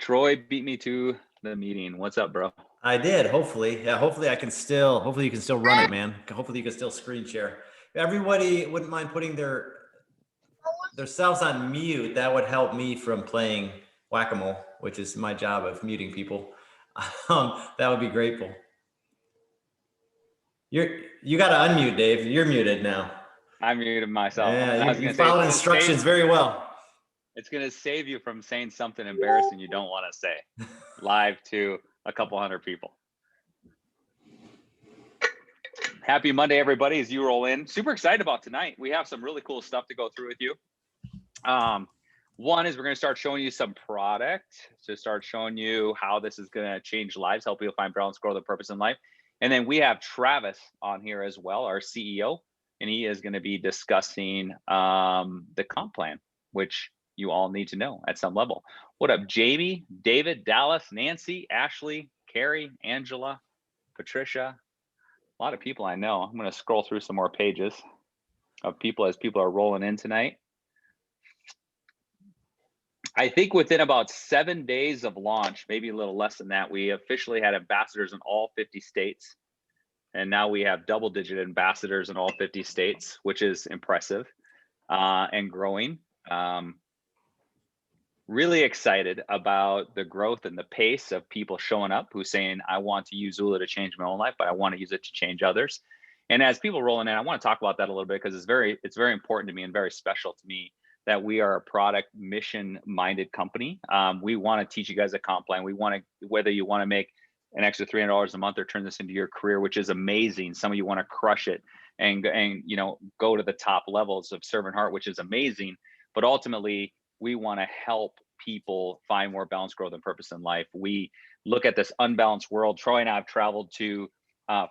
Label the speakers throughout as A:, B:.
A: Troy beat me to the meeting. What's up, bro?
B: I did, hopefully. Yeah, hopefully you can still run it, man. Hopefully you can still screen share. If everybody wouldn't mind putting themselves on mute, that would help me from playing whack-a-mole, which is my job of muting people. That would be grateful. You got to unmute, Dave. You're muted now.
A: I muted myself.
B: Yeah, you followed instructions very well.
A: It's going to save you from saying something embarrassing you don't want to say live to a couple hundred people. Happy Monday, everybody, as you roll in. Super excited about tonight. We have some really cool stuff to go through with you. One is we're going to start showing you some product to start showing you how this is going to change lives, help you find balance, growth, and purpose in life. And then we have Travis on here as well, our CEO, and he is going to be discussing the comp plan, which you all need to know at some level. What up, Jamie, David, Dallas, Nancy, Ashley, Carrie, Angela, Patricia, a lot of people I know. I'm going to scroll through some more pages of people as people are rolling in tonight. I think within about 7 days of launch, maybe a little less than that, we officially had ambassadors in all 50 states. And now we have double-digit ambassadors in all 50 states, which is impressive and growing. Really excited about the growth and the pace of people showing up who's saying, I want to use Oola to change my own life, but I want to use it to change others. And as people rolling in, I want to talk about that a little bit because it's very important to me and very special to me that we are a product mission-minded company. We want to teach you guys a comp plan. We want to, whether you want to make an extra $300 a month or turn this into your career, which is amazing. Some of you want to crush it and go to the top levels of servant heart, which is amazing. But ultimately, we want to help people find more balance, growth, and purpose in life. We look at this unbalanced world. Troy and I have traveled to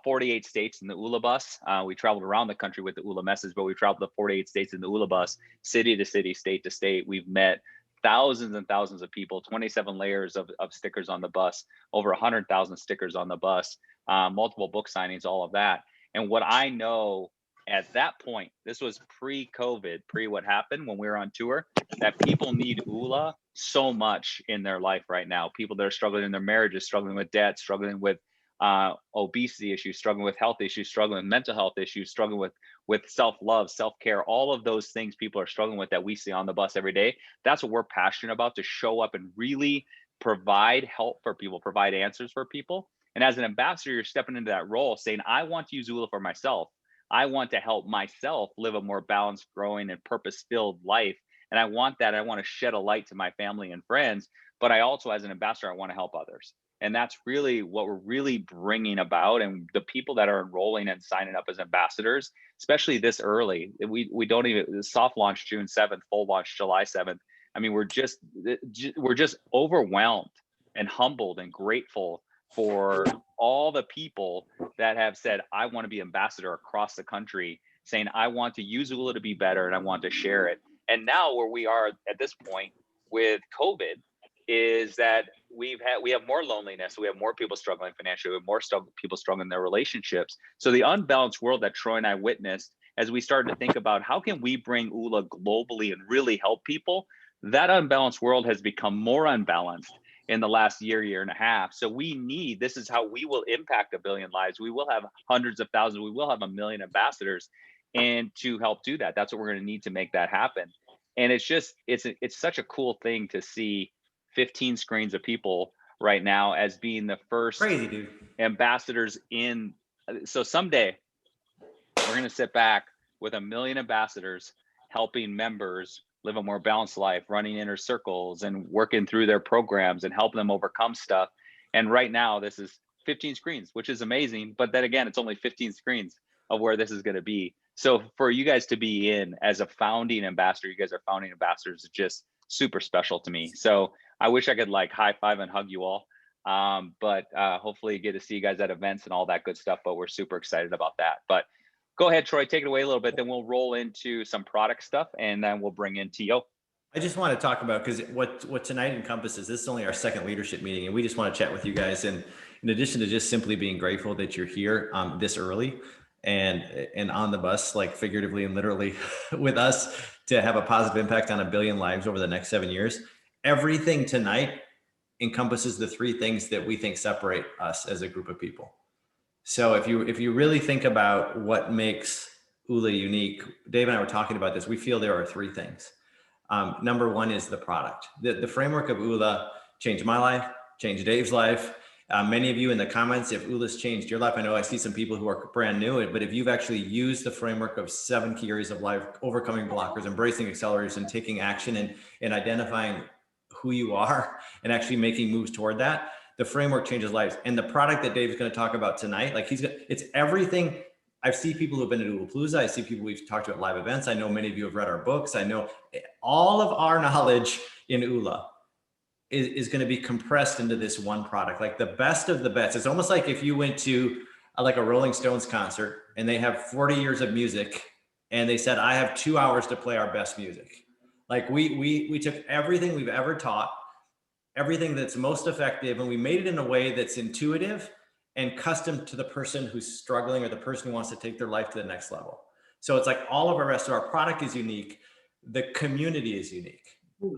A: 48 states in the Oola bus. We traveled around the country with the Oola message, but we traveled to 48 states in the Oola bus, city to city, state to state. We've met thousands and thousands of people, 27 layers of stickers on the bus, over 100,000 stickers on the bus, multiple book signings, all of that. And what I know at that point, this was pre-COVID, pre what happened when we were on tour, that people need Oola so much in their life right now. People that are struggling in their marriages, struggling with debt, struggling with obesity issues, struggling with health issues, struggling with mental health issues, struggling with self-love, self-care, all of those things people are struggling with that we see on the bus every day. That's what we're passionate about, to show up and really provide help for people, provide answers for people. And as an ambassador, you're stepping into that role saying, I want to use Oola for myself. I want to help myself live a more balanced, growing, and purpose-filled life. And I want that. I want to shed a light to my family and friends. But I also, as an ambassador, I want to help others. And that's really what we're really bringing about. And the people that are enrolling and signing up as ambassadors, especially this early, we don't even, soft launch June 7th, full launch July 7th. I mean, we're just overwhelmed and humbled and grateful for all the people that have said, I want to be ambassador across the country, saying, I want to use Oola to be better and I want to share it. And now where we are at this point with COVID is that we have more loneliness. We have more people struggling financially. We have more people struggling in their relationships. So the unbalanced world that Troy and I witnessed as we started to think about how can we bring Oola globally and really help people, that unbalanced world has become more unbalanced in the last year and a half. So this is how we will impact 1 billion lives. We will have hundreds of thousands. We will have 1 million ambassadors. And to help do that, that's what we're going to need to make that happen. And it's such a cool thing to see 15 screens of people right now as being the first ambassadors in. So someday we're going to sit back with 1 million ambassadors helping members live a more balanced life, running inner circles and working through their programs and helping them overcome stuff. And right now this is 15 screens, which is amazing. But then again, it's only 15 screens of where this is going to be. So for you guys to be in as a founding ambassador, you guys are founding ambassadors, is just super special to me. So I wish I could like high five and hug you all. But hopefully get to see you guys at events and all that good stuff. But we're super excited about that. But go ahead, Troy, take it away a little bit. Then we'll roll into some product stuff and then we'll bring in T.O.
B: I just want to talk about, because what tonight encompasses, this is only our second leadership meeting, and we just want to chat with you guys. And in addition to just simply being grateful that you're here this early and on the bus, like figuratively and literally with us, to have a positive impact on 1 billion lives over the next 7 years, everything tonight encompasses the three things that we think separate us as a group of people. So if you really think about what makes Oola unique, Dave and I were talking about this. We feel there are three things. Number one is the product. The framework of Oola changed my life, changed Dave's life. Many of you in the comments, if Oola's changed your life, I know I see some people who are brand new, but if you've actually used the framework of 7 key areas of life, overcoming blockers, embracing accelerators, and taking action and identifying who you are and actually making moves toward that, the framework changes lives. And the product that Dave's going to talk about tonight, like it's everything. I see people who've been at OolaPalooza. I see people we've talked to at live events. I know many of you have read our books. I know all of our knowledge in Oola is going to be compressed into this one product, like the best of the best. It's almost like if you went to like a Rolling Stones concert and they have 40 years of music and they said, I have 2 hours to play our best music. Like we took everything we've ever taught, everything that's most effective, and we made it in a way that's intuitive and custom to the person who's struggling or the person who wants to take their life to the next level. So it's like all of our rest of our product is unique. The community is unique.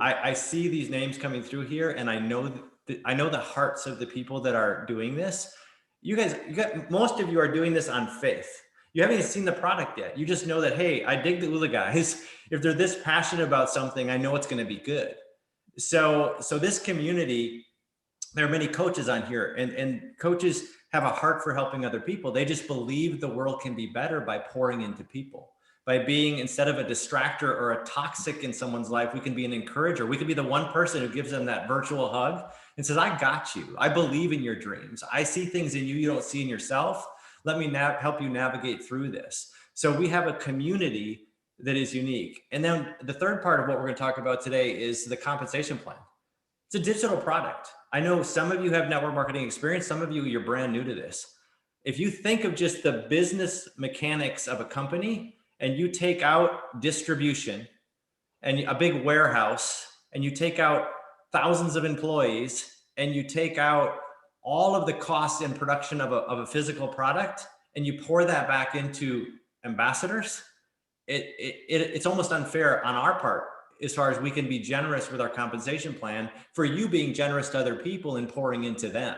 B: I see these names coming through here, and I know the hearts of the people that are doing this. You got most of you are doing this on faith. You haven't even seen the product yet. You just know that, hey, I dig the OolaGuys. If they're this passionate about something, I know it's going to be good. So this community, there are many coaches on here, and coaches have a heart for helping other people. They just believe the world can be better by pouring into people. By being, instead of a distractor or a toxic in someone's life, we can be an encourager. We can be the one person who gives them that virtual hug and says, I got you. I believe in your dreams. I see things in you you don't see in yourself. Let me help you navigate through this. So we have a community that is unique. And then the third part of what we're going to talk about today is the compensation plan. It's a digital product. I know some of you have network marketing experience. Some of you, you're brand new to this. If you think of just the business mechanics of a company, and you take out distribution and a big warehouse, and you take out thousands of employees, and you take out all of the costs in production of a physical product, and you pour that back into ambassadors, it's almost unfair on our part as far as we can be generous with our compensation plan for you being generous to other people and pouring into them.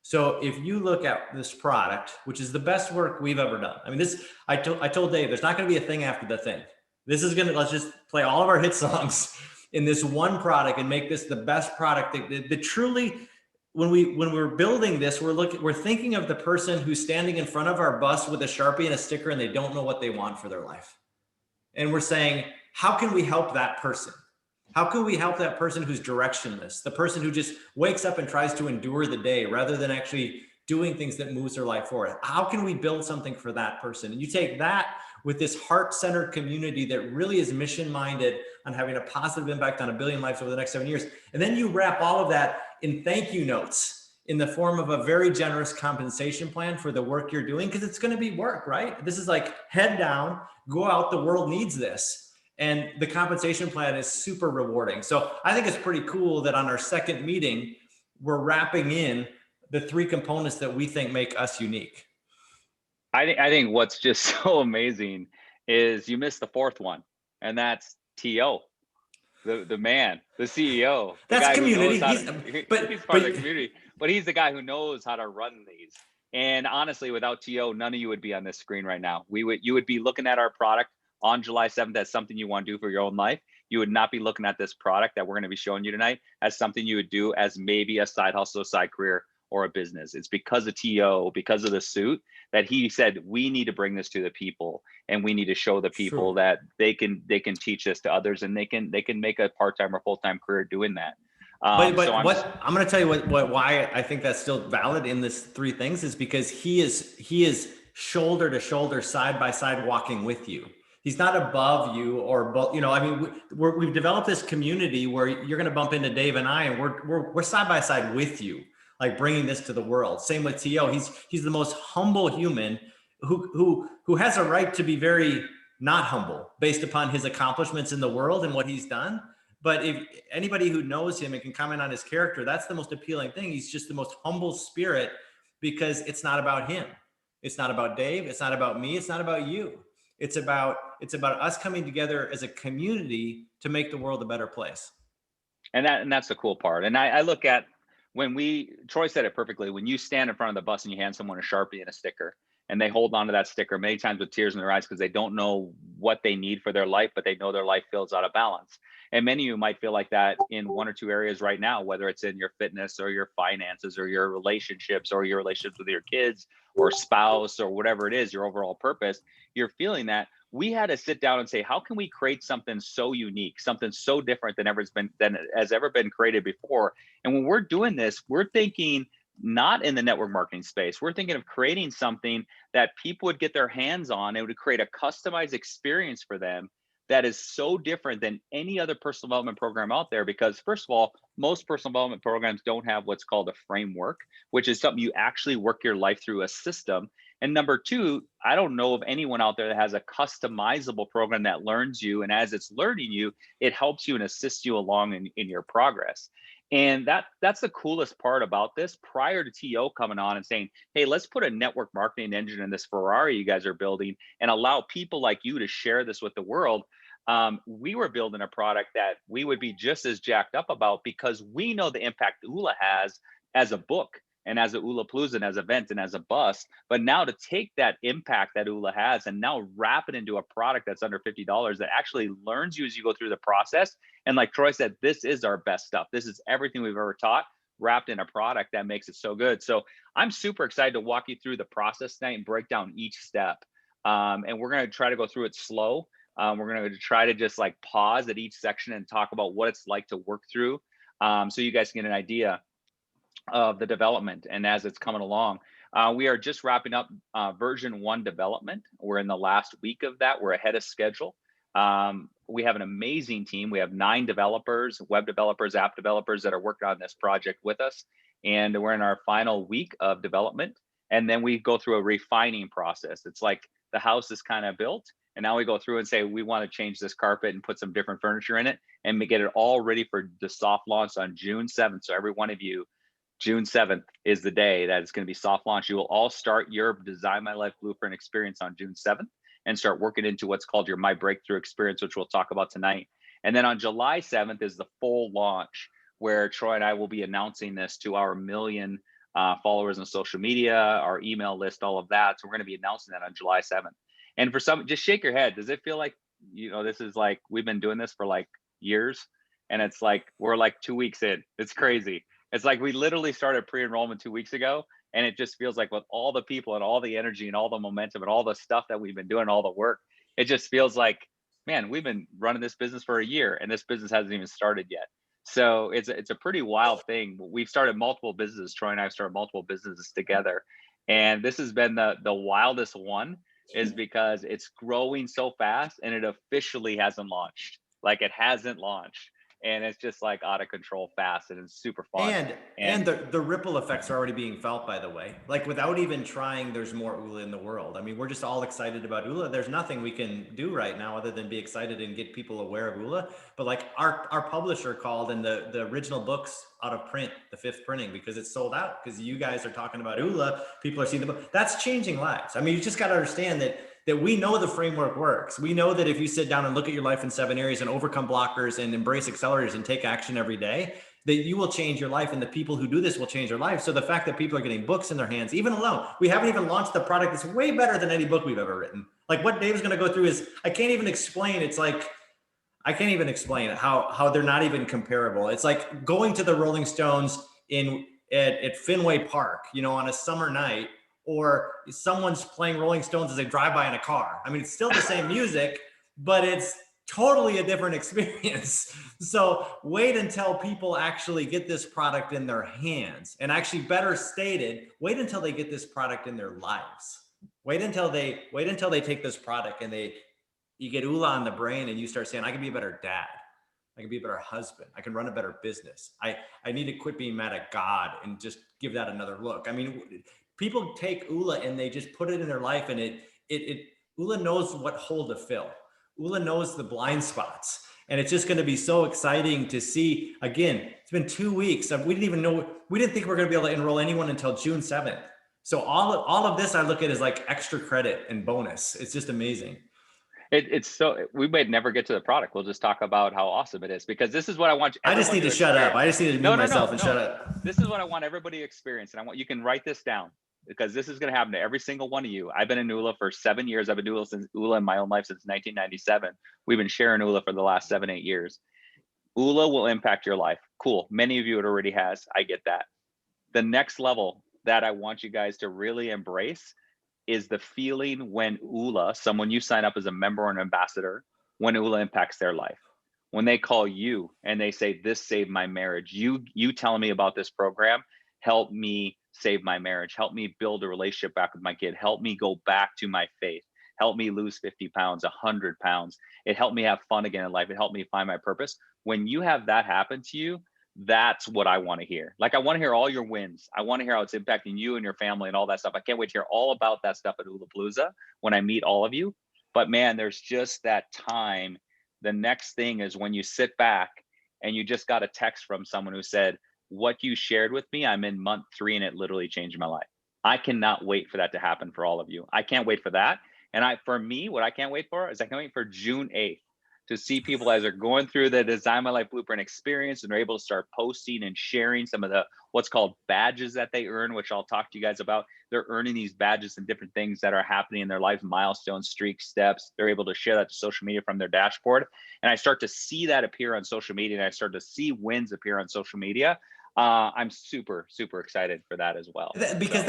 B: So if you look at this product, which is the best work we've ever done. I mean, I told Dave, there's not going to be a thing after the thing. This is let's just play all of our hit songs in this one product and make this the best product that truly, when we're building this, we're thinking of the person who's standing in front of our bus with a Sharpie and a sticker, and they don't know what they want for their life. And we're saying, how can we help that person? How can we help that person who's directionless, the person who just wakes up and tries to endure the day rather than actually doing things that moves their life forward? How can we build something for that person? And you take that with this heart-centered community that really is mission-minded on having a positive impact on 1 billion lives over the next 7 years. And then you wrap all of that in thank you notes in the form of a very generous compensation plan for the work you're doing, because it's going to be work, right? This is like head down, go out, the world needs this. And the compensation plan is super rewarding. So I think it's pretty cool that on our second meeting, we're wrapping in the 3 components that we think make us unique.
A: I think what's just so amazing is you missed the 4th one, and that's TO, the man, the CEO. The
B: that's
A: guy
B: community.
A: He's part of the community, but he's the guy who knows how to run these. And honestly, without TO, none of you would be on this screen right now. You would be looking at our product on July 7th as something you want to do for your own life. You would not be looking at this product that we're going to be showing you tonight as something you would do as maybe a side hustle, side career, or a business. It's because of TO, because of the suit, that he said, we need to bring this to the people, and we need to show the people that they can teach this to others, and they can make a part-time or full-time career doing that.
B: I'm going to tell you why I think that's still valid in this 3 things is because he is shoulder to shoulder, side by side, walking with you. He's not above you or, I mean, we've developed this community where you're going to bump into Dave and I, and we're side by side with you, like bringing this to the world. Same with TO. He's the most humble human who has a right to be very not humble based upon his accomplishments in the world and what he's done. But if anybody who knows him and can comment on his character, that's the most appealing thing. He's just the most humble spirit because it's not about him. It's not about Dave. It's not about me. It's not about you. It's about us coming together as a community to make the world a better place.
A: And that's the cool part. And I look at Troy said it perfectly. When you stand in front of the bus and you hand someone a Sharpie and a sticker, and they hold on to that sticker many times with tears in their eyes because they don't know what they need for their life, but they know their life feels out of balance. And many of you might feel like that in one or two areas right now, whether it's in your fitness or your finances or your relationships or your relationships with your kids or spouse or whatever it is, your overall purpose. You're feeling that. We had to sit down and say, how can we create something so unique, something so different than has ever been created before? And when we're doing this, we're thinking not in the network marketing space. We're thinking of creating something that people would get their hands on. It would create a customized experience for them that is so different than any other personal development program out there. Because, first of all, most personal development programs don't have what's called a framework, which is something you actually work your life through a system. And number two, I don't know of anyone out there that has a customizable program that learns you. And as it's learning you, it helps you and assists you along in your progress. And that's the coolest part about this. Prior to TO coming on and saying, hey, let's put a network marketing engine in this Ferrari you guys are building and allow people like you to share this with the world. We were building a product that we would be just as jacked up about because we know the impact Oola has as a book and as a Oola Palooza and as an event and as a bus. But now to take that impact that Oola has and now wrap it into a product that's under $50 that actually learns you as you go through the process. And like Troy said, this is our best stuff. This is everything we've ever taught wrapped in a product that makes it so good. So I'm super excited to walk you through the process tonight and break down each step. And we're going to try to go through it slow. We're going to try to just like pause at each section and talk about what it's like to work through so you guys can get an idea of the development and as it's coming along. We are just wrapping up version 1 development. We're in the last week of that. We're ahead of schedule. We have an amazing team. We have 9 developers, web developers, app developers that are working on this project with us. And we're in our final week of development. And then we go through a refining process. It's like the house is kind of built. And now we go through and say, we want to change this carpet and put some different furniture in it and get it all ready for the soft launch on June 7th. So every one of you, June 7th is the day that it's going to be soft launch. You will all start your Design My Life Blueprint experience on June 7th and start working into what's called your My Breakthrough experience, which we'll talk about tonight. And then on July 7th is the full launch where Troy and I will be announcing this to our million followers on social media, our email list, all of that. So we're going to be announcing that on July 7th. And for some, just shake your head. Does it feel like, this is like, we've been doing this for like years and it's like, we're like 2 weeks in. It's crazy. It's like we literally started pre-enrollment 2 weeks ago, and it just feels like with all the people and all the energy and all the momentum and all the stuff that we've been doing, all the work, it just feels like, man, we've been running this business for a year and this business hasn't even started yet. So it's a pretty wild thing. We've started multiple businesses. Troy and I have started multiple businesses together, and this has been the wildest one, is because it's growing so fast and it officially hasn't launched. Like it hasn't launched. And it's just like out of control fast, and it's super fun.
B: And the ripple effects are already being felt, by the way. Like without even trying, there's more Oola in the world. I mean, we're just all excited about Oola. There's nothing we can do right now other than be excited and get people aware of Oola. But like our publisher called, and the original book's out of print, the 5th printing, because it's sold out, because you guys are talking about Oola, people are seeing the book. That's changing lives. I mean, you just got to understand that we know the framework works. We know that if you sit down and look at your life in 7 areas and overcome blockers and embrace accelerators and take action every day, that you will change your life, and the people who do this will change their life. So the fact that people are getting books in their hands, even alone, we haven't even launched the product that's way better than any book we've ever written. Like what Dave's going to go through is, I can't even explain. It's like, I can't even explain how they're not even comparable. It's like going to the Rolling Stones at Fenway Park, on a summer night, or someone's playing Rolling Stones as they drive by in a car. I mean, it's still the same music, but it's totally a different experience. So wait until people actually get this product in their hands, and actually, better stated, wait until they get this product in their lives. Wait until they take this product and you get Oola on the brain, and you start saying, I can be a better dad. I can be a better husband. I can run a better business. I need to quit being mad at God and just give that another look. I mean, people take Oola and they just put it in their life, and Oola knows what hole to fill. Oola knows the blind spots, and it's just going to be so exciting to see. Again, it's been 2 weeks. We didn't think we were going to be able to enroll anyone until June 7th. So all of this I look at as like extra credit and bonus. It's just amazing.
A: It's so, we might never get to the product. We'll just talk about how awesome it is, because this is what I want
B: I just
A: everyone
B: need
A: to
B: to shut up.
A: experience.
B: I just need to mute
A: No, no,
B: myself
A: no,
B: and
A: no.
B: shut up.
A: This is what I want everybody to experience. And I want, you can write this down, because this is going to happen to every single one of you. I've been in Oola for 7 years. I've been doing Oola in my own life since 1997. We've been sharing Oola for the last 7, 8 years. Oola will impact your life. Cool. Many of you it already has. I get that. The next level that I want you guys to really embrace is the feeling when Oola, someone you sign up as a member or an ambassador, when Oola impacts their life. When they call you and they say, this saved my marriage. You telling me about this program help me save my marriage. Help me build a relationship back with my kid. Help me go back to my faith. Help me lose 50 pounds, 100 pounds. It helped me have fun again in life. It helped me find my purpose. When you have that happen to you, that's what I want to hear. Like, I want to hear all your wins. I want to hear how it's impacting you and your family and all that stuff. I can't wait to hear all about that stuff at Oolapalooza when I meet all of you. But man, there's just that time. The next thing is when you sit back and you just got a text from someone who said, what you shared with me, I'm in month 3 and it literally changed my life. I cannot wait for that to happen for all of you. I can't wait for that. And for me, what I can't wait for is I can't wait for June 8th to see people as they're going through the Design My Life Blueprint experience and they're able to start posting and sharing some of the what's called badges that they earn, which I'll talk to you guys about. They're earning these badges and different things that are happening in their life, milestones, streaks, steps. They're able to share that to social media from their dashboard. And I start to see that appear on social media, and I start to see wins appear on social media. I'm super, super excited for that as well.
B: Because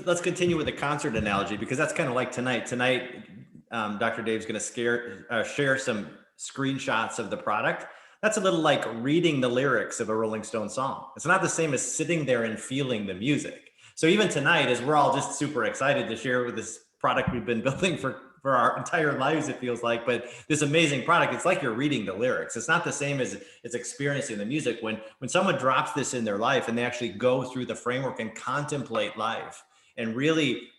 B: let's continue with the concert analogy, because that's kind of like tonight. Tonight, Dr. Dave's going to share some screenshots of the product. That's a little like reading the lyrics of a Rolling Stone song. It's not the same as sitting there and feeling the music. So even tonight, as we're all just super excited to share with this product we've been building for our entire lives, it feels like, but this amazing product, it's like you're reading the lyrics. It's not the same as it's experiencing the music. When someone drops this in their life and they actually go through the framework and contemplate life and really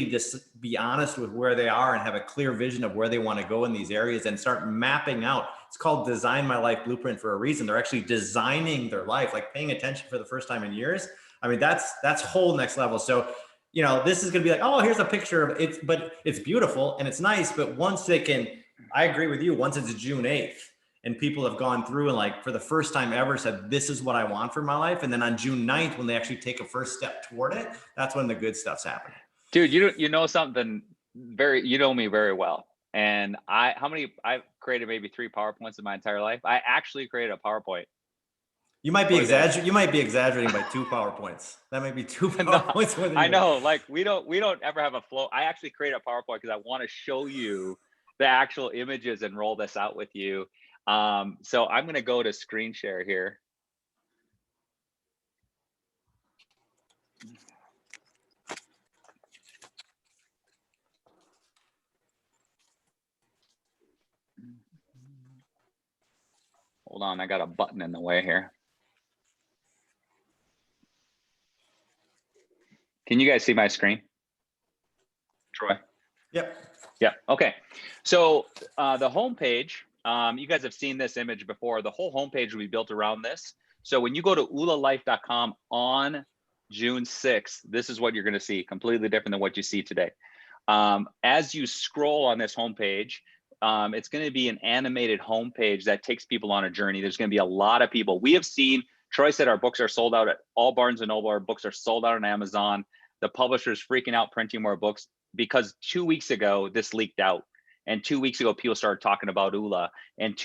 B: just be honest with where they are and have a clear vision of where they want to go in these areas and start mapping out. It's called Design My Life Blueprint for a reason. They're actually designing their life, like paying attention for the first time in years. I mean, that's whole next level. So, this is going to be like, oh, here's a picture of it, but it's beautiful and it's nice. But once they can, I agree with you, once it's June 8th and people have gone through and like for the first time ever said, this is what I want for my life. And then on June 9th, when they actually take a first step toward it, that's when the good stuff's happening.
A: Dude, you know something you know me very well. And I've created maybe 3 PowerPoints in my entire life. I actually created a PowerPoint.
B: You might be exaggerating by 2 PowerPoints. That might be 2 PowerPoints.
A: No, I know, like we don't ever have a flow. I actually create a PowerPoint because I want to show you the actual images and roll this out with you. So I'm going to go to screen share here. Hold on, I got a button in the way here. Can you guys see my screen? Troy?
B: Yep.
A: Yeah. Okay. So the homepage, you guys have seen this image before. The whole homepage will be built around this. So when you go to oolalife.com on June 6th, this is what you're going to see, completely different than what you see today. As you scroll on this homepage, it's going to be an animated homepage that takes people on a journey. There's going to be a lot of people. We have seen, Troy said our books are sold out at all Barnes & Noble. Our books are sold out on Amazon. The publisher's freaking out printing more books because 2 weeks ago, this leaked out. And 2 weeks ago, people started talking about Oola. And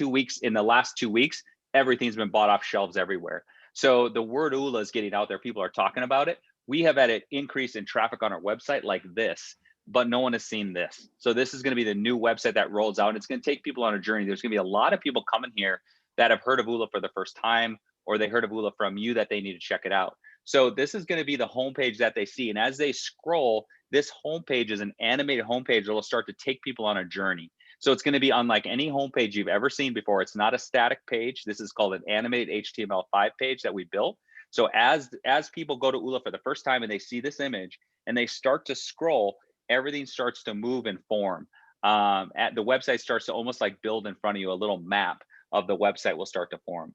A: in the last 2 weeks, everything's been bought off shelves everywhere. So the word Oola is getting out there. People are talking about it. We have had an increase in traffic on our website like this, but no one has seen this. So this is going to be the new website that rolls out. And it's going to take people on a journey. There's going to be a lot of people coming here that have heard of Oola for the first time, or they heard of Oola from you that they need to check it out. So this is going to be the homepage that they see. And as they scroll, this homepage is an animated homepage that will start to take people on a journey. So it's going to be unlike any homepage you've ever seen before. It's not a static page. This is called an animated HTML5 page that we built. So as people go to Oola for the first time and they see this image and they start to scroll, everything starts to move and form. The website starts to almost like build in front of you. A little map of the website will start to form.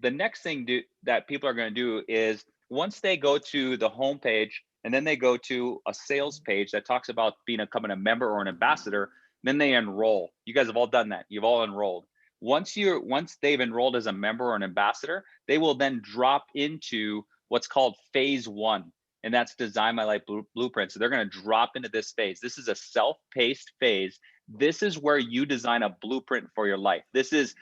A: The next thing that people are going to do is once they go to the homepage and then they go to a sales page that talks about becoming a member or an ambassador, Then they enroll. You guys have all done that. You've all enrolled. Once they've enrolled as a member or an ambassador, they will then drop into what's called phase one, and that's Design My Life Blueprint. So they're going to drop into this phase. This is a self-paced phase. This is where you design a blueprint for your life. This is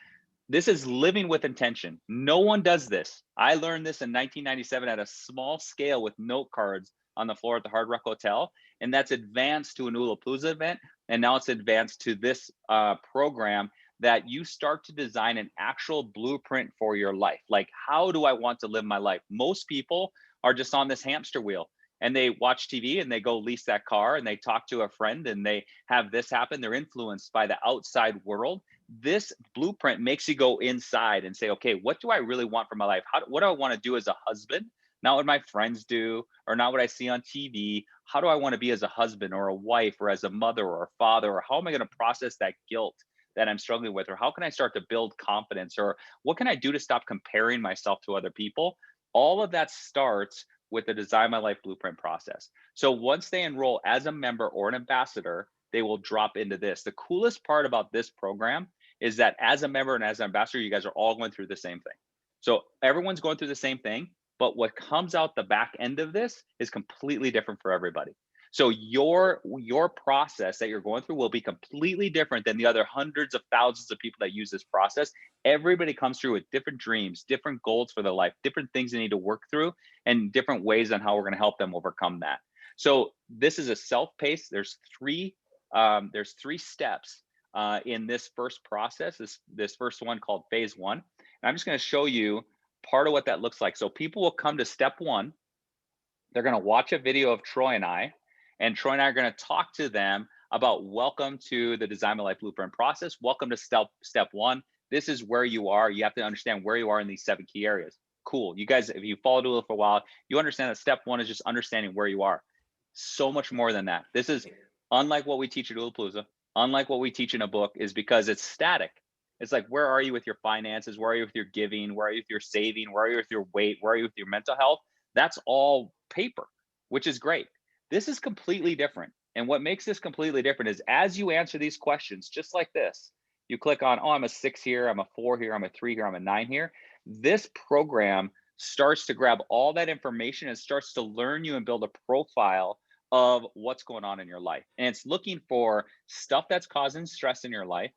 A: living with intention. No one does this. I learned this in 1997 at a small scale with note cards on the floor at the Hard Rock Hotel. And that's advanced to an OolaPalooza event. And now it's advanced to this program that you start to design an actual blueprint for your life. Like, how do I want to live my life? Most people are just on this hamster wheel and they watch TV and they go lease that car and they talk to a friend and they have this happen. They're influenced by the outside world. This blueprint makes you go inside and say, okay, what do I really want for my life? What do I want to do as a husband? Not what my friends do or not what I see on TV. How do I want to be as a husband or a wife or as a mother or a father? Or how am I going to process that guilt that I'm struggling with? Or how can I start to build confidence? Or what can I do to stop comparing myself to other people? All of that starts with the Design My Life Blueprint process. So once they enroll as a member or an ambassador, they will drop into this. The coolest part about this program is that as a member and as an ambassador, you guys are all going through the same thing. So everyone's going through the same thing, but what comes out the back end of this is completely different for everybody. So your process that you're going through will be completely different than the other hundreds of thousands of people that use this process. Everybody comes through with different dreams, different goals for their life, different things they need to work through, and different ways on how we're going to help them overcome that. So this is a self-paced. There's three steps in this first process. This first one called phase one. And I'm just going to show you part of what that looks like. So people will come to step one. They're going to watch a video of Troy and I are going to talk to them about welcome to the Design My Life Blueprint process. Welcome to step one. This is where you are. You have to understand where you are in these 7 key areas. Cool. You guys, if you followed Oola for a while, you understand that step one is just understanding where you are. So much more than that. This is unlike what we teach at OolaPalooza, unlike what we teach in a book, is because it's static. It's like, where are you with your finances? Where are you with your giving? Where are you with your saving? Where are you with your weight? Where are you with your mental health? That's all paper, which is great. This is completely different. And what makes this completely different is as you answer these questions, just like this, you click on, oh, I'm a 6 here, I'm a 4 here, I'm a 3 here, I'm a 9 here. This program starts to grab all that information and starts to learn you and build a profile of what's going on in your life. And it's looking for stuff that's causing stress in your life,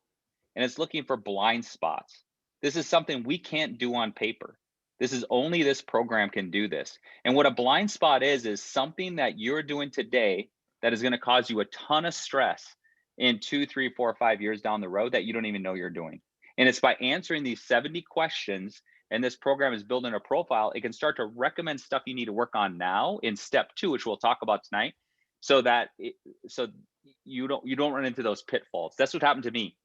A: and it's looking for blind spots. This is something we can't do on paper. This is only this program can do this. And what a blind spot is something that you're doing today that is going to cause you a ton of stress in 2, 3, 4, 5 years down the road that you don't even know you're doing. And it's by answering these 70 questions, and this program is building a profile, it can start to recommend stuff you need to work on now in step 2, which we'll talk about tonight, so that so you don't run into those pitfalls. That's what happened to me.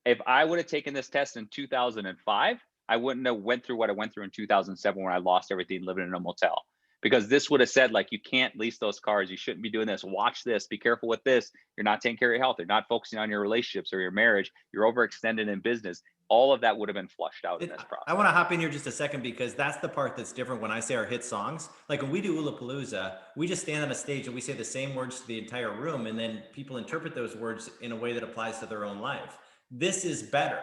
A: If I would have taken this test in 2005, I wouldn't have went through what I went through in 2007 when I lost everything living in a motel. Because this would have said, like, you can't lease those cars. You shouldn't be doing this. Watch this. Be careful with this. You're not taking care of your health. You're not focusing on your relationships or your marriage. You're overextended in business. All of that would have been flushed out in this process.
B: I want to hop in here just a second because that's the part that's different when I say our hit songs. Like when we do OolaPalooza, we just stand on a stage and we say the same words to the entire room, and then people interpret those words in a way that applies to their own life. This is better.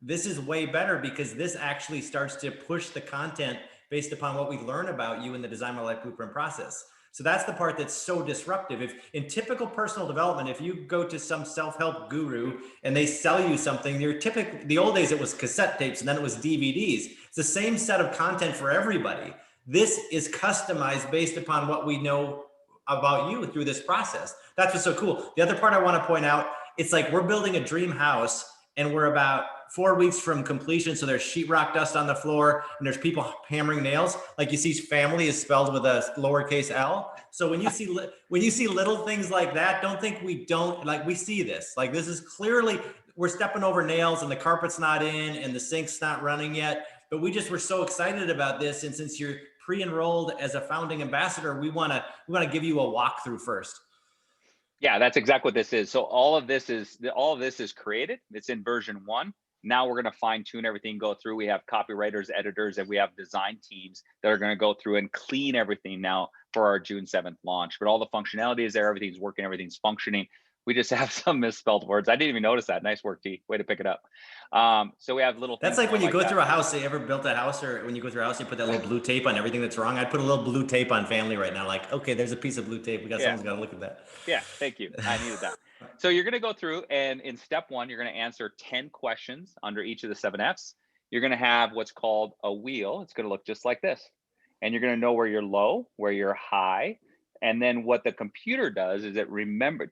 B: This is way better because this actually starts to push the content based upon what we learn about you in the Design My Life Blueprint process. So that's the part that's so disruptive. If in typical personal development, if you go to some self-help guru and they sell you something, you're typically, the old days it was cassette tapes and then it was DVDs. It's the same set of content for everybody. This is customized based upon what we know about you through this process. That's what's so cool. The other part I want to point out, it's like we're building a dream house and we're about 4 weeks from completion. So there's sheetrock dust on the floor and there's people hammering nails. Like you see family is spelled with a lowercase L. So when you see little things like that, don't think we don't, like we see this. Like this is clearly, we're stepping over nails and the carpet's not in and the sink's not running yet. But we just were so excited about this. And since you're pre-enrolled as a founding ambassador, we want to give you a walkthrough first.
A: Yeah, that's exactly what this is. So all of this is created. It's in version 1. Now we're going to fine tune everything, go through. We have copywriters, editors, and we have design teams that are going to go through and clean everything now for our June 7th launch. But all the functionality is there. Everything's working. Everything's functioning. We just have some misspelled words. I didn't even notice that. Nice work, T. Way to pick it up. So we have little
B: That's
A: things in
B: like
A: there
B: when you
A: like
B: go
A: that.
B: through a house, you ever built a house, or when you go through a house, you put that little blue tape on everything that's wrong. I'd put a little blue tape on family right now. Like, okay, there's a piece of blue tape.
A: Yeah.
B: Someone's got to look at that.
A: Yeah. Thank you. I needed that. So you're going to go through, and in step one, you're going to answer 10 questions under each of the 7Fs. You're going to have what's called a wheel. It's going to look just like this. And you're going to know where you're low, where you're high. And then what the computer does is it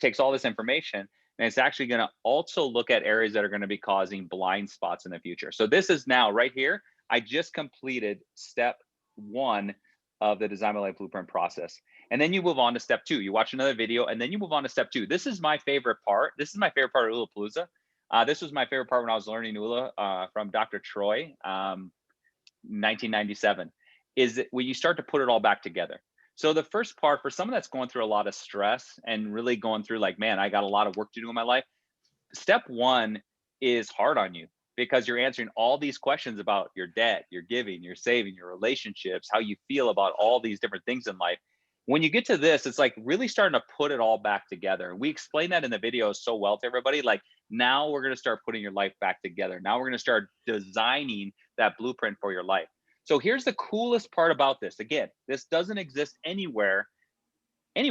A: takes all this information, and it's actually going to also look at areas that are going to be causing blind spots in the future. So this is now right here. I just completed step one of the Design My Life Blueprint process. And then you move on to step two. You watch another video, and then you move on to step two. This is my favorite part. This is my favorite part of Oola Palooza. This was my favorite part when I was learning Oola from Dr. Troy, 1997, is that when you start to put it all back together. So the first part, for someone that's going through a lot of stress and really going through like, man, I got a lot of work to do in my life, step one is hard on you because you're answering all these questions about your debt, your giving, your saving, your relationships, how you feel about all these different things in life. When you get to this, it's like really starting to put it all back together. We explain that in the video so well to everybody. Like, now we're going to start putting your life back together. Now we're going to start designing that blueprint for your life. So here's the coolest part about this. Again, this doesn't exist anywhere. And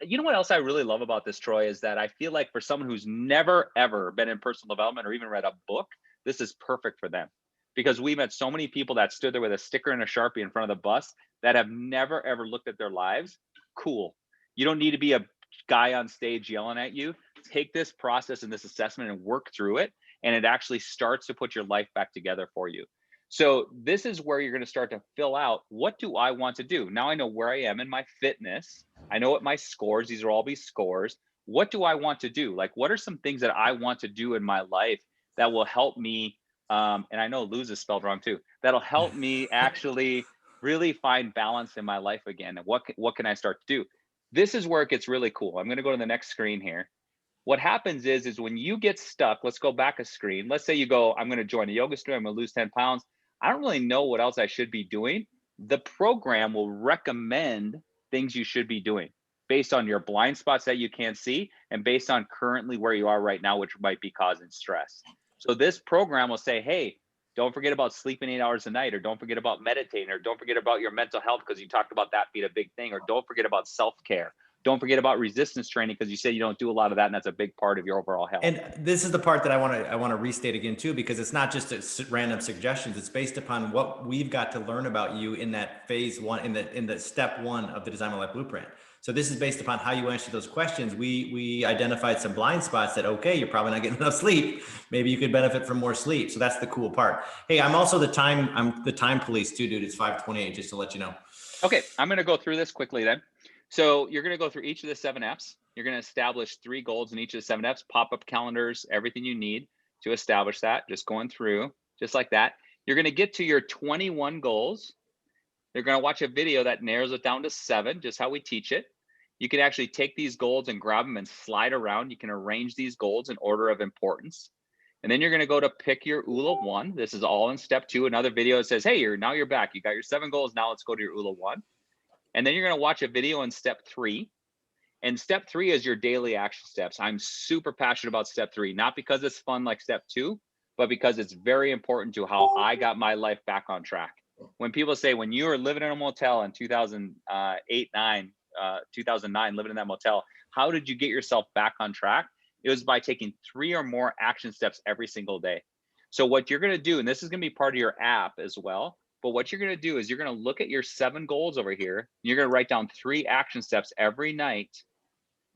A: you know what else I really love about this, Troy, is that I feel like for someone who's never, ever been in personal development or even read a book, this is perfect for them. Because we met so many people that stood there with a sticker and a Sharpie in front of the bus that have never, ever looked at their lives. Cool. You don't need to be a guy on stage yelling at you. Take this process and this assessment and work through it. And it actually starts to put your life back together for you. So this is where you're going to start to fill out, what do I want to do? Now I know where I am in my fitness. I know what my scores, these are all these scores. What do I want to do? Like, what are some things that I want to do in my life that will help me? And I know lose is spelled wrong too. That'll help me actually really find balance in my life again. And what can I start to do? This is where it gets really cool. I'm going to go to the next screen here. What happens is when you get stuck, let's go back a screen. Let's say you go, I'm going to join a yoga studio, I'm going to lose 10 pounds. I don't really know what else I should be doing. The program will recommend things you should be doing based on your blind spots that you can't see and based on currently where you are right now, which might be causing stress. So this program will say, hey, don't forget about sleeping 8 hours a night, or don't forget about meditating, or don't forget about your mental health because you talked about that being a big thing, or don't forget about self-care. Don't forget about resistance training because you say you don't do a lot of that, and that's a big part of your overall health.
B: And this is the part that I want to restate again too, because it's not just random suggestions. It's based upon what we've got to learn about you in that phase one, in the step one of the Design My Life Blueprint. So this is based upon how you answer those questions. We identified some blind spots that, okay, you're probably not getting enough sleep. Maybe you could benefit from more sleep. So that's the cool part. Hey, I'm the time police too, dude. It's 5:28, just to let you know.
A: Okay, I'm going to go through this quickly then. So you're going to go through each of the 7Fs. You're going to establish 3 goals in each of the 7Fs, pop-up calendars, everything you need to establish that, just going through, just like that. You're going to get to your 21 goals. You're going to watch a video that narrows it down to 7, just how we teach it. You can actually take these goals and grab them and slide around. You can arrange these goals in order of importance. And then you're going to go to pick your Oola 1. This is all in step 2. Another video that says, hey, now you're back. You got your 7 goals. Now let's go to your Oola 1. And then you're going to watch a video in step 3. And step 3 is your daily action steps. I'm super passionate about step 3, not because it's fun like step 2, but because it's very important to how I got my life back on track. When people say, when you were living in a motel in 2009, living in that motel, how did you get yourself back on track? It was by taking 3 or more action steps every single day. So what you're going to do, and this is going to be part of your app as well, but what you're going to do is you're going to look at your 7 goals over here. You're going to write down 3 action steps every night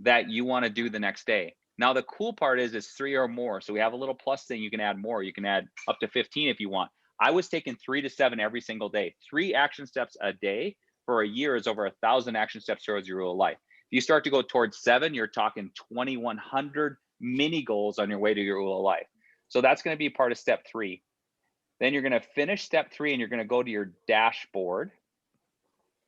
A: that you want to do the next day. Now, the cool part is it's 3 or more. So we have a little plus thing. You can add more. You can add up to 15 if you want. I was taking 3 to 7 every single day. 3 action steps a day for a year is over 1,000 action steps towards your real life. If you start to go towards 7, you're talking 2,100 mini goals on your way to your Oola life. So that's going to be part of step 3. Then you're going to finish step 3 and you're going to go to your dashboard.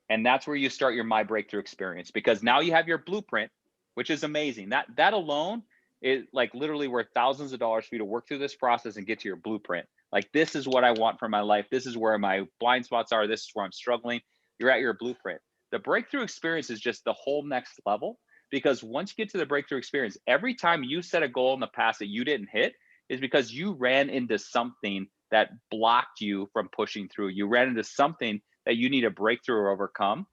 A: And that's where you start your My Breakthrough experience, because now you have your blueprint, which is amazing. That alone is like literally worth thousands of dollars for you to work through this process and get to your blueprint. Like, this is what I want for my life. This is where my blind spots are. This is where I'm struggling. You're at your blueprint. The breakthrough experience is just the whole next level. because once you get to the breakthrough experience, every time you set a goal in the past that you didn't hit is because you ran into something that blocked you from pushing through. You ran into something that you need a breakthrough or overcome.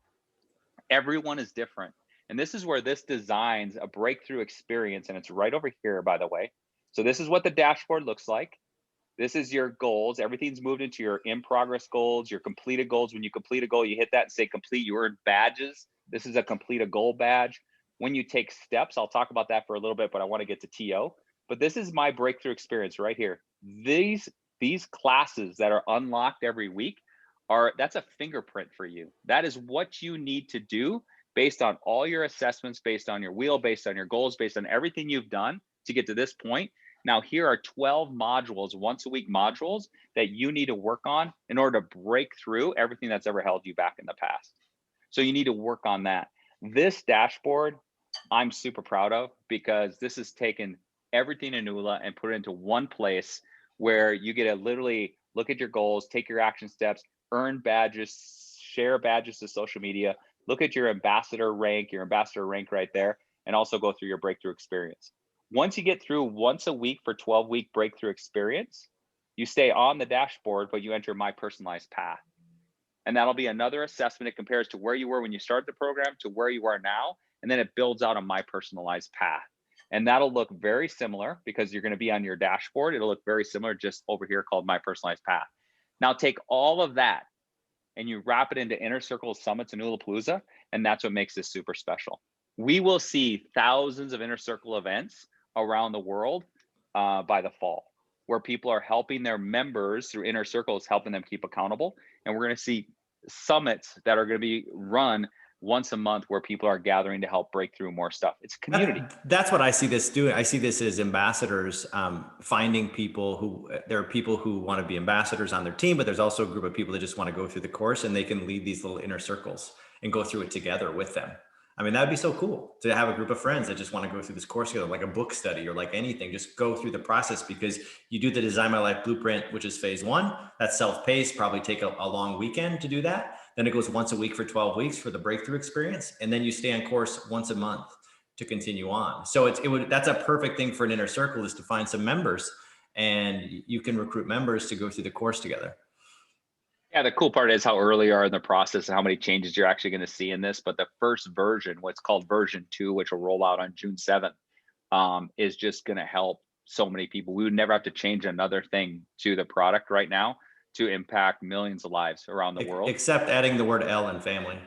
A: Everyone is different. And this is where this designs a breakthrough experience. And it's right over here, by the way. So this is what the dashboard looks like. This is your goals. Everything's moved into your in progress goals, your completed goals. When you complete a goal, you hit that and say complete. You earn badges. This is a complete a goal badge. When you take steps, I'll talk about that for a little bit, but I want to get to TO. But this is my breakthrough experience right here. These classes that are unlocked every week that's a fingerprint for you. That is what you need to do based on all your assessments, based on your wheel, based on your goals, based on everything you've done to get to this point. Now, here are 12 modules, once a week modules that you need to work on in order to break through everything that's ever held you back in the past. So you need to work on that. This dashboard, I'm super proud of, because this has taken everything in Oola and put it into one place where you get to literally look at your goals, take your action steps, earn badges, share badges to social media, look at your ambassador rank right there, and also go through your breakthrough experience. Once you get through once a week for 12-week breakthrough experience, you stay on the dashboard, but you enter my personalized path. And that'll be another assessment. It compares to where you were when you started the program to where you are now. And then it builds out a my personalized path. And that'll look very similar because you're going to be on your dashboard. It'll look very similar just over here called my personalized path. Now take all of that and you wrap it into Inner Circle summits and Oolapalooza. And that's what makes this super special. We will see thousands of Inner Circle events around the world by the fall, where people are helping their members through Inner Circles, helping them keep accountable. And we're going to see summits that are going to be run once a month where people are gathering to help break through more stuff. It's community.
B: That's what I see this doing. I see this as ambassadors, finding people who, there are people who want to be ambassadors on their team, but there's also a group of people that just want to go through the course and they can lead these little inner circles and go through it together with them. I mean, that'd be so cool to have a group of friends that just want to go through this course together, like a book study or like anything, just go through the process, because you do the Design My Life Blueprint, which is phase 1. That's self-paced, probably take a long weekend to do that. Then it goes once a week for 12 weeks for the breakthrough experience. And then you stay on course once a month to continue on. So that's a perfect thing for an inner circle, is to find some members, and you can recruit members to go through the course together.
A: Yeah, the cool part is how early you are in the process and how many changes you're actually going to see in this. But the first version, what's called version 2, which will roll out on June 7th, is just going to help so many people. We would never have to change another thing to the product right now to impact millions of lives around the world.
B: Except adding the word L in family.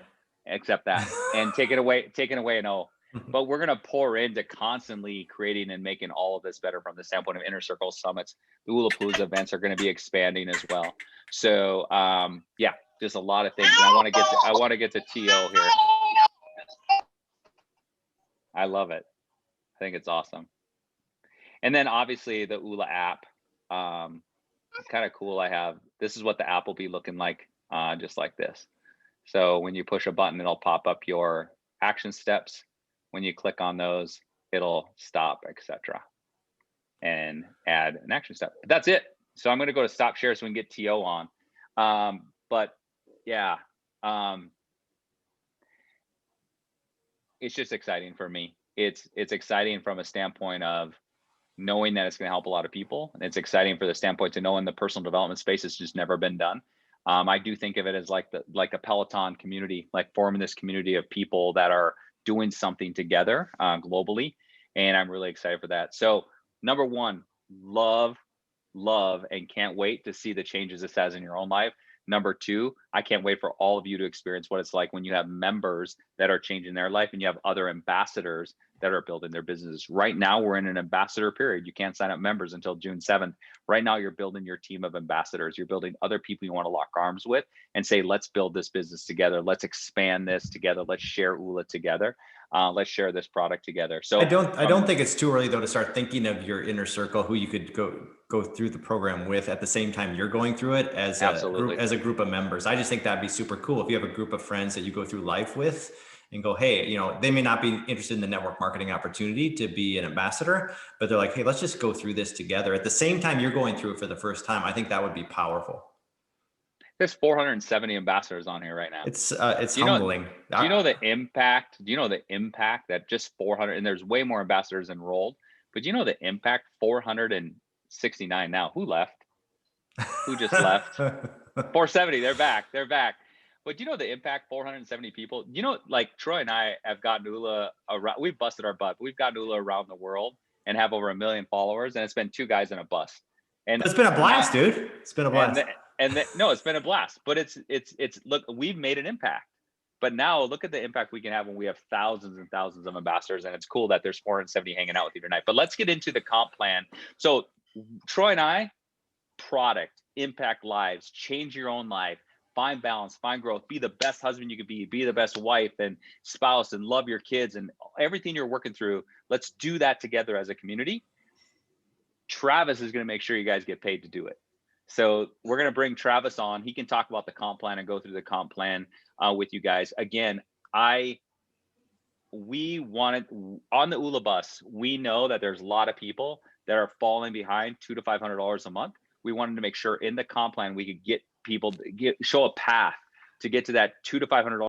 A: Except that, and taking away an O. But we're going to pour into constantly creating and making all of this better from the standpoint of Inner Circle summits. The Oolapalooza events are going to be expanding as well. So yeah, just a lot of things. And I want to get to TO here. I love it. I think it's awesome. And then obviously the Oola app, it's kind of cool. This is what the app will be looking like, just like this. So when you push a button, it'll pop up your action steps. When you click on those, it'll stop, etc., and add an action step. But that's it. So I'm going to go to stop share so we can get TO on. But yeah, it's just exciting for me. It's exciting from a standpoint of knowing that it's going to help a lot of people. And it's exciting for the standpoint to know in the personal development space, it's just never been done. I do think of it as like a Peloton community, like forming this community of people that are doing something together globally. And I'm really excited for that. So number one, love, and can't wait to see the changes this has in your own life. Number two, I can't wait for all of you to experience what it's like when you have members that are changing their life and you have other ambassadors that are building their businesses. Right now, we're in an ambassador period. You can't sign up members until June 7th. Right now, you're building your team of ambassadors. You're building other people you want to lock arms with and say, let's build this business together. Let's expand this together. Let's share Oola together. Let's share this product together. So
B: I don't think it's too early though to start thinking of your inner circle, who you could go through the program with at the same time you're going through it as a group of members. I just think that'd be super cool if you have a group of friends that you go through life with and go, hey, they may not be interested in the network marketing opportunity to be an ambassador, but they're like, hey, let's just go through this together at the same time you're going through it for the first time. I think that would be powerful.
A: There's 470 ambassadors on here right now.
B: It's
A: Do you know,
B: humbling.
A: do you know the impact? Do you know the impact that just 400, and there's way more ambassadors enrolled, but do you know the impact 469 now? Who left? Who just left? 470, they're back. They're back. But you know the impact 470 people? You know, like Troy and I have gotten Oola around, we've busted our butt. We've gotten Oola around the world and have over 1 million followers, and it's been 2 guys in a bus. And
B: it's been a blast, dude. It's been a blast.
A: No, it's been a blast. But it's look, we've made an impact. But now look at the impact we can have when we have thousands and thousands of ambassadors, and it's cool that there's 470 hanging out with you tonight. But let's get into the comp plan. So Troy and I, product, impact lives, change your own life, find balance, find growth, be the best husband you could be the best wife and spouse, and love your kids and everything you're working through. Let's do that together as a community. Travis is going to make sure you guys get paid to do it. So we're going to bring Travis on. He can talk about the comp plan and go through the comp plan with you guys. Again, we wanted on the Oola bus, we know that there's a lot of people that are falling behind $200 to $500 a month. We wanted to make sure in the comp plan we could get people show a path to get to that $200 to $500